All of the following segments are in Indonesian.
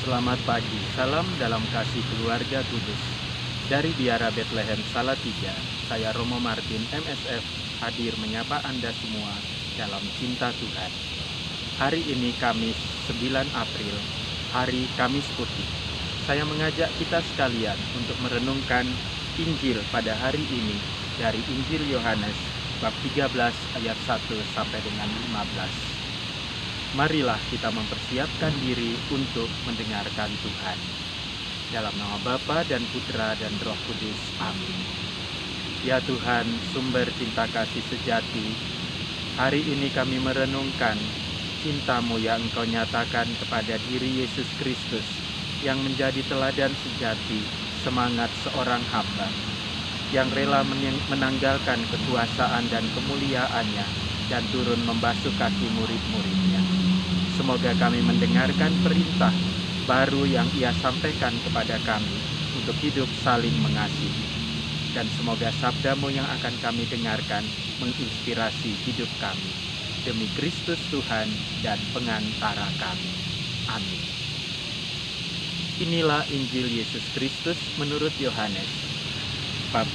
Selamat pagi, salam dalam kasih keluarga kudus. Dari Biara Bethlehem Salatiga, saya Romo Martin MSF hadir menyapa Anda semua dalam cinta Tuhan. Hari ini Kamis 9 April, hari Kamis Putih. Saya mengajak kita sekalian untuk merenungkan Injil pada hari ini dari Injil Yohanes bab 13 ayat 1 sampai dengan 15. Marilah kita mempersiapkan diri untuk mendengarkan Tuhan. Dalam nama Bapa dan Putra dan Roh Kudus. Amin. Ya Tuhan, sumber cinta kasih sejati, hari ini kami merenungkan cinta-Mu yang Engkau nyatakan kepada diri Yesus Kristus yang menjadi teladan sejati semangat seorang hamba, yang rela menanggalkan kekuasaan dan kemuliaannya dan turun membasuh kaki murid-muridnya. Semoga kami mendengarkan perintah baru yang Ia sampaikan kepada kami untuk hidup saling mengasihi. Dan semoga sabda-Mu yang akan kami dengarkan menginspirasi hidup kami. Demi Kristus Tuhan dan pengantara kami. Amin. Inilah Injil Yesus Kristus menurut Yohanes, bab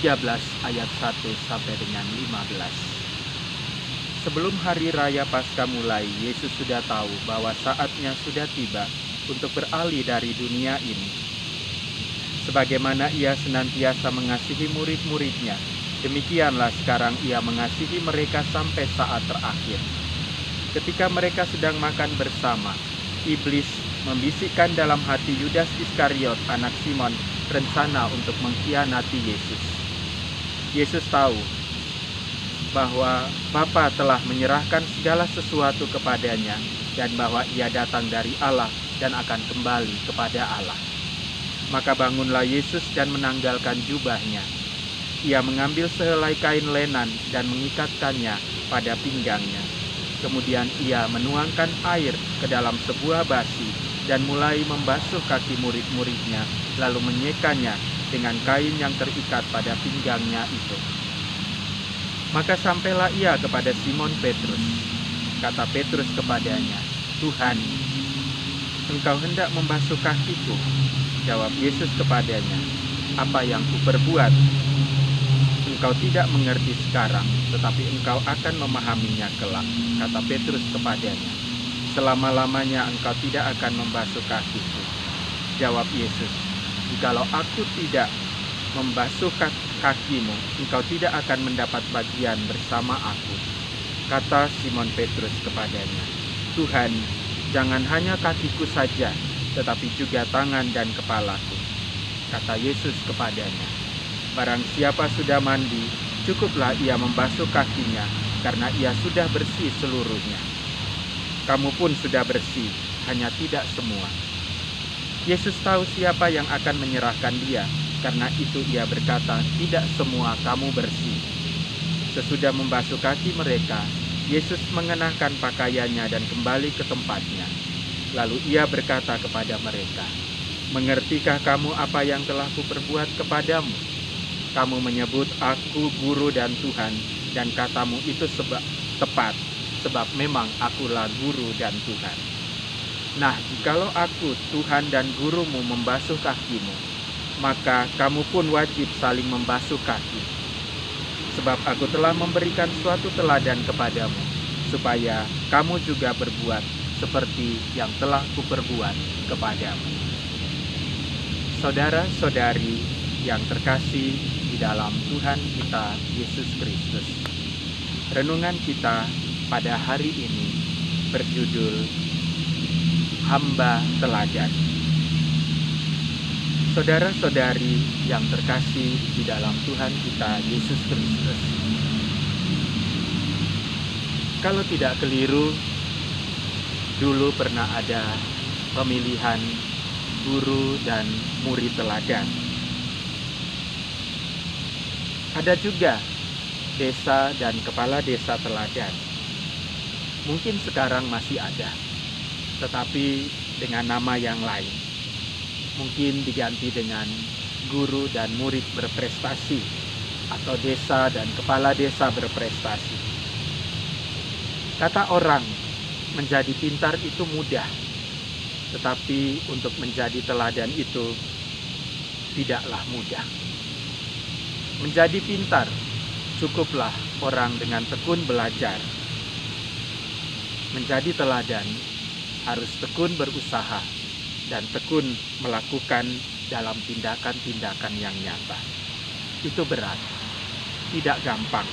13 ayat 1 sampai dengan 15. Sebelum hari raya Paskah mulai, Yesus sudah tahu bahwa saatnya sudah tiba untuk beralih dari dunia ini. Sebagaimana Ia senantiasa mengasihi murid-muridnya, demikianlah sekarang Ia mengasihi mereka sampai saat terakhir. Ketika mereka sedang makan bersama, iblis membisikkan dalam hati Yudas Iskariot, anak Simon, rencana untuk mengkhianati Yesus. Yesus tahu bahwa Bapa telah menyerahkan segala sesuatu kepadanya dan bahwa Ia datang dari Allah dan akan kembali kepada Allah. Maka bangunlah Yesus dan menanggalkan jubahnya. Ia mengambil sehelai kain lenan dan mengikatkannya pada pinggangnya. Kemudian Ia menuangkan air ke dalam sebuah basi dan mulai membasuh kaki murid-muridnya, lalu menyekanya dengan kain yang terikat pada pinggangnya itu. Maka sampailah Ia kepada Simon Petrus. Kata Petrus kepadanya, "Tuhan, Engkau hendak membasuh kakiku?" Jawab Yesus kepadanya, "Apa yang kuperbuat, engkau tidak mengerti sekarang, tetapi engkau akan memahaminya kelak." Kata Petrus kepadanya, "Selama-lamanya engkau tidak akan membasuh kakiku." Jawab Yesus, "Jikalau aku tidak membasuh kakimu, engkau tidak akan mendapat bagian bersama aku." Kata Simon Petrus kepadanya, "Tuhan, jangan hanya kakiku saja, tetapi juga tangan dan kepalaku." Kata Yesus kepadanya, "Barang siapa sudah mandi, cukuplah ia membasuh kakinya, karena ia sudah bersih seluruhnya. Kamu pun sudah bersih, hanya tidak semua." Yesus tahu siapa yang akan menyerahkan Dia. Karena itu Ia berkata, "Tidak semua kamu bersih." Sesudah membasuh kaki mereka, Yesus mengenakan pakaiannya dan kembali ke tempatnya. Lalu Ia berkata kepada mereka, "Mengertikah kamu apa yang telah kuperbuat kepadamu? Kamu menyebut aku guru dan Tuhan, dan katamu itu tepat, sebab memang akulah guru dan Tuhan. Nah, jikalau aku, Tuhan dan gurumu, membasuh kakimu, maka kamu pun wajib saling membasuh kaki. Sebab aku telah memberikan suatu teladan kepadamu, supaya kamu juga berbuat seperti yang telah kuperbuat kepadamu." Saudara-saudari yang terkasih di dalam Tuhan kita Yesus Kristus, renungan kita pada hari ini berjudul Hamba Teladan. Saudara-saudari yang terkasih di dalam Tuhan kita Yesus Kristus, kalau tidak keliru, dulu pernah ada pemilihan guru dan murid teladan. Ada juga desa dan kepala desa teladan. Mungkin sekarang masih ada, tetapi dengan nama yang lain. Mungkin diganti dengan guru dan murid berprestasi, atau desa dan kepala desa berprestasi. Kata orang, menjadi pintar itu mudah, Tetapi untuk menjadi teladan itu tidaklah mudah. Menjadi pintar, cukuplah orang dengan tekun belajar. Menjadi teladan harus tekun berusaha dan tekun melakukan dalam tindakan-tindakan yang nyata. Itu berat, tidak gampang,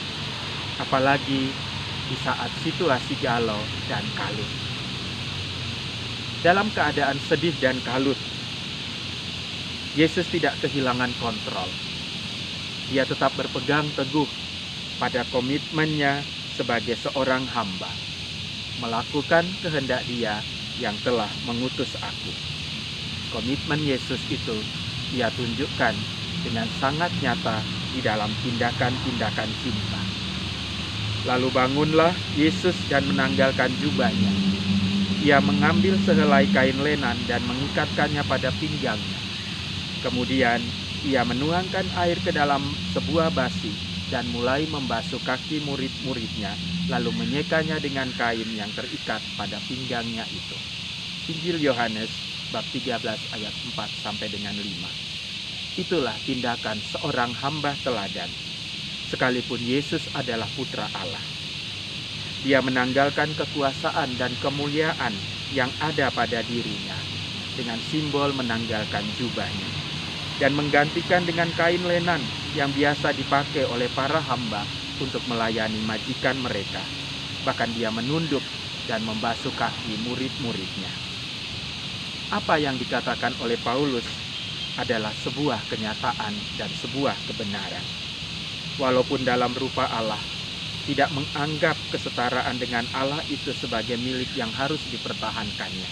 apalagi di saat situasi galau dan kalut. Dalam keadaan sedih dan kalut, Yesus tidak kehilangan kontrol. Dia tetap berpegang teguh pada komitmennya sebagai seorang hamba, melakukan kehendak Dia yang telah mengutus aku. Komitmen Yesus itu Ia tunjukkan dengan sangat nyata di dalam tindakan-tindakan cinta. Lalu bangunlah Yesus dan menanggalkan jubahnya. Ia mengambil sehelai kain lenan dan mengikatkannya pada pinggangnya. Kemudian ia menuangkan air ke dalam sebuah basi dan mulai membasuh kaki murid-muridnya, lalu menyekanya dengan kain yang terikat pada pinggangnya itu. Injil Yohanes bab 13 ayat 4 sampai dengan 5. Itulah tindakan seorang hamba teladan, sekalipun Yesus adalah putra Allah. Dia menanggalkan kekuasaan dan kemuliaan yang ada pada dirinya dengan simbol menanggalkan jubahnya dan menggantikan dengan kain lenan yang biasa dipakai oleh para hamba untuk melayani majikan mereka. Bahkan dia menunduk dan membasuh kaki murid-muridnya. Apa yang dikatakan oleh Paulus adalah sebuah kenyataan dan sebuah kebenaran. Walaupun dalam rupa Allah, tidak menganggap kesetaraan dengan Allah itu sebagai milik yang harus dipertahankannya,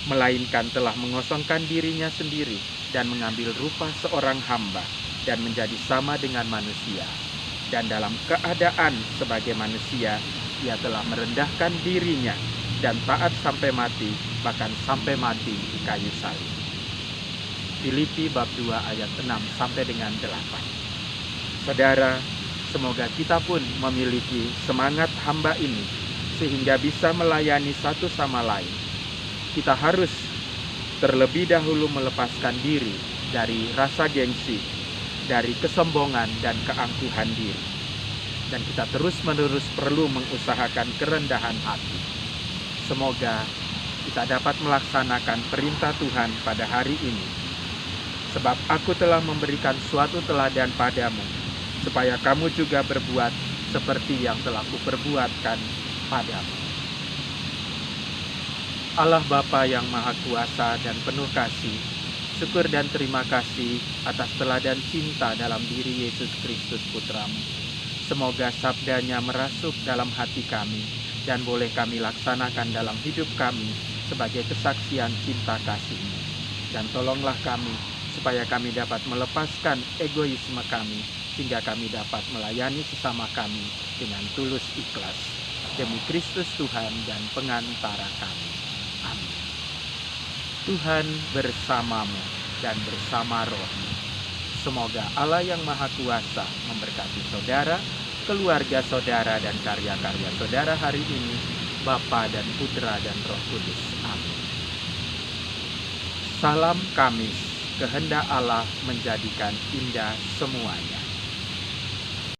melainkan telah mengosongkan dirinya sendiri dan mengambil rupa seorang hamba dan menjadi sama dengan manusia. Dan dalam keadaan sebagai manusia, ia telah merendahkan dirinya dan taat sampai mati, bahkan sampai mati di kayu salib. Filipi bab 2 ayat 6 sampai dengan 8. Saudara, semoga kita pun memiliki semangat hamba ini sehingga bisa melayani satu sama lain. Kita harus terlebih dahulu melepaskan diri dari rasa gengsi, dari kesombongan dan keangkuhan diri. Dan kita terus-menerus perlu mengusahakan kerendahan hati. Semoga kita dapat melaksanakan perintah Tuhan pada hari ini. Sebab aku telah memberikan suatu teladan padamu, supaya kamu juga berbuat seperti yang telah kuperbuatkan padamu. Allah Bapa yang Maha Kuasa dan penuh kasih, syukur dan terima kasih atas teladan cinta dalam diri Yesus Kristus Putramu. Semoga sabdanya merasuk dalam hati kami dan boleh kami laksanakan dalam hidup kami sebagai kesaksian cinta kasih-Mu. Dan tolonglah kami supaya kami dapat melepaskan egoisme kami, sehingga kami dapat melayani sesama kami dengan tulus ikhlas. Demi Kristus Tuhan dan pengantara kami. Amin. Tuhan bersamamu dan bersama rohmu. Semoga Allah yang Maha Kuasa memberkati saudara, keluarga saudara, dan karya-karya saudara hari ini, Bapa dan Putra dan Roh Kudus. Amin. Salam Kamis, kehendak Allah menjadikan indah semuanya.